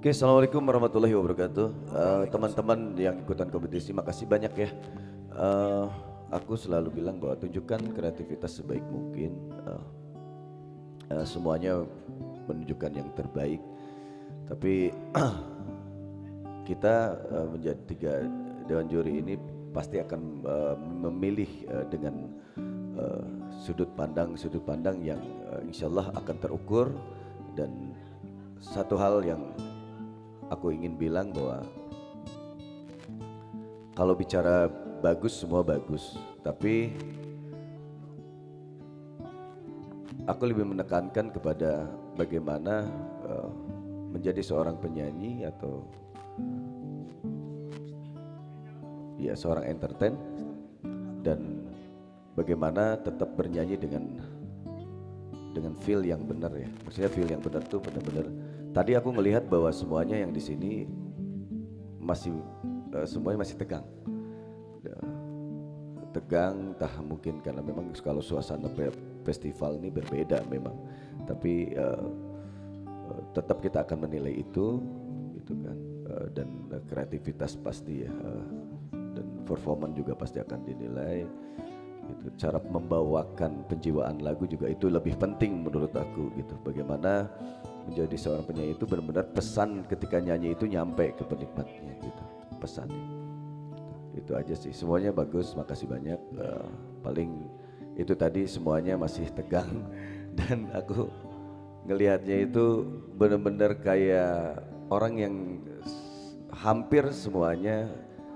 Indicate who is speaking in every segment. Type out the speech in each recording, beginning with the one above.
Speaker 1: Oke, assalamualaikum warahmatullahi wabarakatuh. Teman-teman yang ikutan kompetisi, makasih banyak ya. Eh, aku selalu bilang bahwa tunjukkan kreativitas sebaik mungkin. Semuanya menunjukkan yang terbaik. Tapi kita menjadi tiga dewan juri ini pasti akan memilih dengan eh, sudut pandang yang insya Allah akan terukur. Dan satu hal yang aku ingin bilang bahwa kalau bicara bagus semua bagus, tapi aku lebih menekankan kepada bagaimana menjadi seorang penyanyi atau ya seorang entertain, dan bagaimana tetap bernyanyi dengan feel yang benar ya. Maksudnya feel yang benar tuh benar-benar. Tadi aku melihat bahwa semuanya yang di sini masih semuanya masih tegang. Tegang, entah mungkin karena memang kalau suasana festival ini berbeda memang. Tapi tetap kita akan menilai itu, gitu kan. Dan kreativitas pasti ya, dan performan juga pasti akan dinilai. Gitu. Cara membawakan penjiwaan lagu juga itu lebih penting menurut aku gitu. Bagaimana menjadi seorang penyanyi itu benar-benar pesan ketika nyanyi itu nyampe ke penikmatnya gitu, pesannya. Itu aja sih, semuanya bagus, makasih banyak. Paling itu tadi semuanya masih tegang dan aku ngelihatnya itu benar-benar kayak orang yang hampir semuanya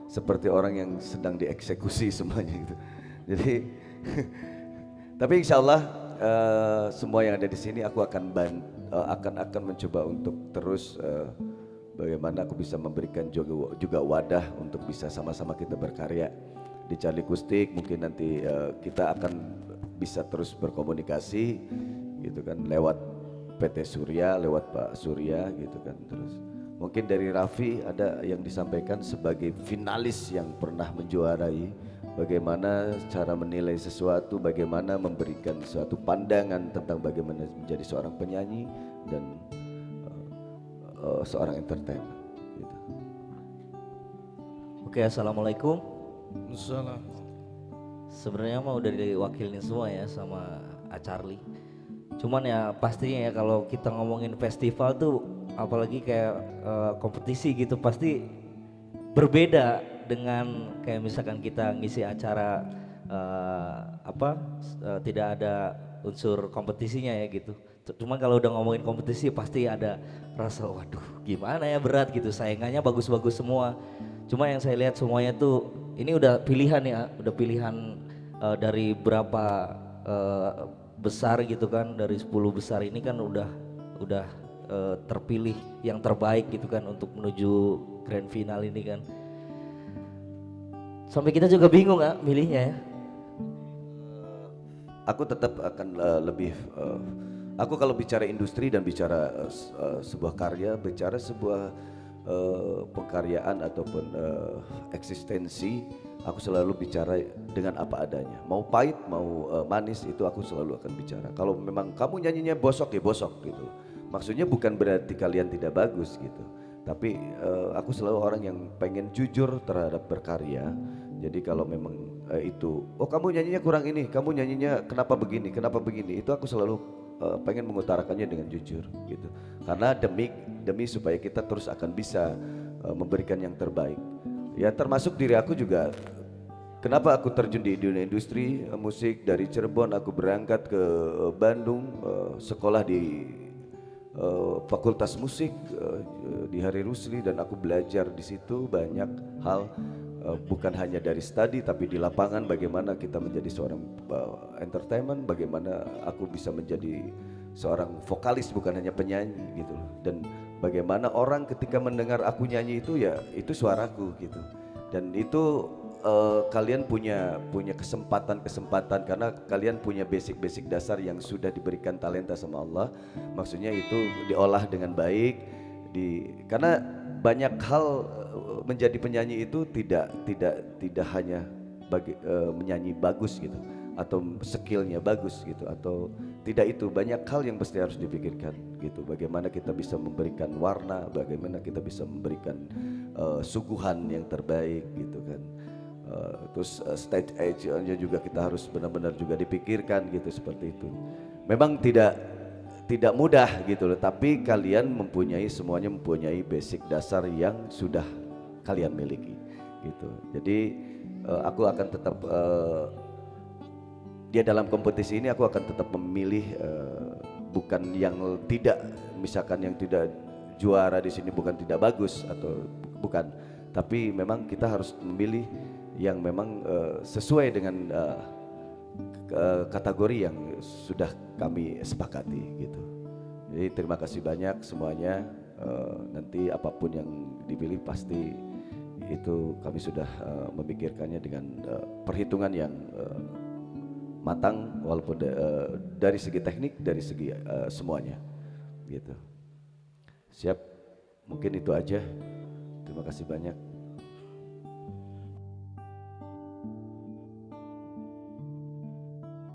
Speaker 1: seperti orang yang sedang dieksekusi semuanya gitu. Jadi tapi insya Allah semua yang ada di sini aku akan mencoba untuk terus bagaimana aku bisa memberikan juga wadah untuk bisa sama-sama kita berkarya di Charlie Kustik. Mungkin nanti kita akan bisa terus berkomunikasi gitu kan, lewat PT Surya, lewat Pak Surya gitu kan. Terus mungkin dari Raffi ada yang disampaikan sebagai finalis yang pernah menjuarai, bagaimana cara menilai sesuatu, bagaimana memberikan suatu pandangan tentang bagaimana menjadi seorang penyanyi dan seorang entertainer gitu.
Speaker 2: Oke, assalamualaikum.
Speaker 3: Salah.
Speaker 2: Sebenarnya mah udah diwakilin semua ya sama Charlie. Cuman ya pastinya ya kalau kita ngomongin festival tuh, apalagi kayak kompetisi gitu, pasti berbeda dengan kayak misalkan kita ngisi acara tidak ada unsur kompetisinya ya gitu. Cuman kalau udah ngomongin kompetisi pasti ada rasa waduh gimana ya, berat gitu, saingannya bagus-bagus semua. Cuma yang saya lihat semuanya tuh ini udah pilihan ya, udah pilihan dari berapa besar gitu kan, dari 10 besar ini kan udah terpilih yang terbaik gitu kan untuk menuju grand final ini kan. Sampai kita juga bingung nggak milihnya ya.
Speaker 1: Aku tetap akan aku kalau bicara industri dan bicara sebuah karya, bicara sebuah pengkaryaan ataupun eksistensi, aku selalu bicara dengan apa adanya. Mau pahit, mau manis, itu aku selalu akan bicara. Kalau memang kamu nyanyinya bosok ya bosok gitu. Maksudnya bukan berarti kalian tidak bagus gitu. Tapi aku selalu orang yang pengen jujur terhadap berkarya. Jadi kalau memang oh kamu nyanyinya kurang ini, kamu nyanyinya kenapa begini, itu aku selalu pengen mengutarakannya dengan jujur gitu. Karena demi supaya kita terus akan bisa memberikan yang terbaik. Ya termasuk diri aku juga. Kenapa aku terjun di dunia industri musik, dari Cirebon aku berangkat ke Bandung, sekolah di Fakultas Musik di Hari Rusli, dan aku belajar di situ banyak hal, bukan hanya dari studi tapi di lapangan bagaimana kita menjadi seorang entertainment, bagaimana aku bisa menjadi seorang vokalis bukan hanya penyanyi gitu loh. Dan bagaimana orang ketika mendengar aku nyanyi itu ya itu suaraku gitu. Dan itu kalian punya kesempatan karena kalian punya basic dasar yang sudah diberikan talenta sama Allah. Maksudnya itu diolah dengan baik, karena banyak hal menjadi penyanyi itu tidak hanya menyanyi bagus gitu, atau skillnya bagus gitu, atau tidak itu, banyak hal yang pasti harus dipikirkan gitu. Bagaimana kita bisa memberikan warna, bagaimana kita bisa memberikan suguhan yang terbaik gitu kan. Terus stage edge-nya juga kita harus benar-benar juga dipikirkan gitu, seperti itu. Memang tidak mudah gitu loh, tapi kalian semuanya mempunyai basic dasar yang sudah kalian miliki gitu. Jadi aku akan tetap dia dalam kompetisi ini aku akan tetap memilih bukan yang tidak, misalkan yang tidak juara di sini bukan tidak bagus atau bukan, tapi memang kita harus memilih yang memang sesuai dengan kategori yang sudah kami sepakati gitu. Jadi terima kasih banyak semuanya. Nanti apapun yang dipilih pasti itu kami sudah memikirkannya dengan perhitungan yang matang, walaupun dari segi teknik, dari segi semuanya gitu. Siap, mungkin itu aja. Terima kasih banyak.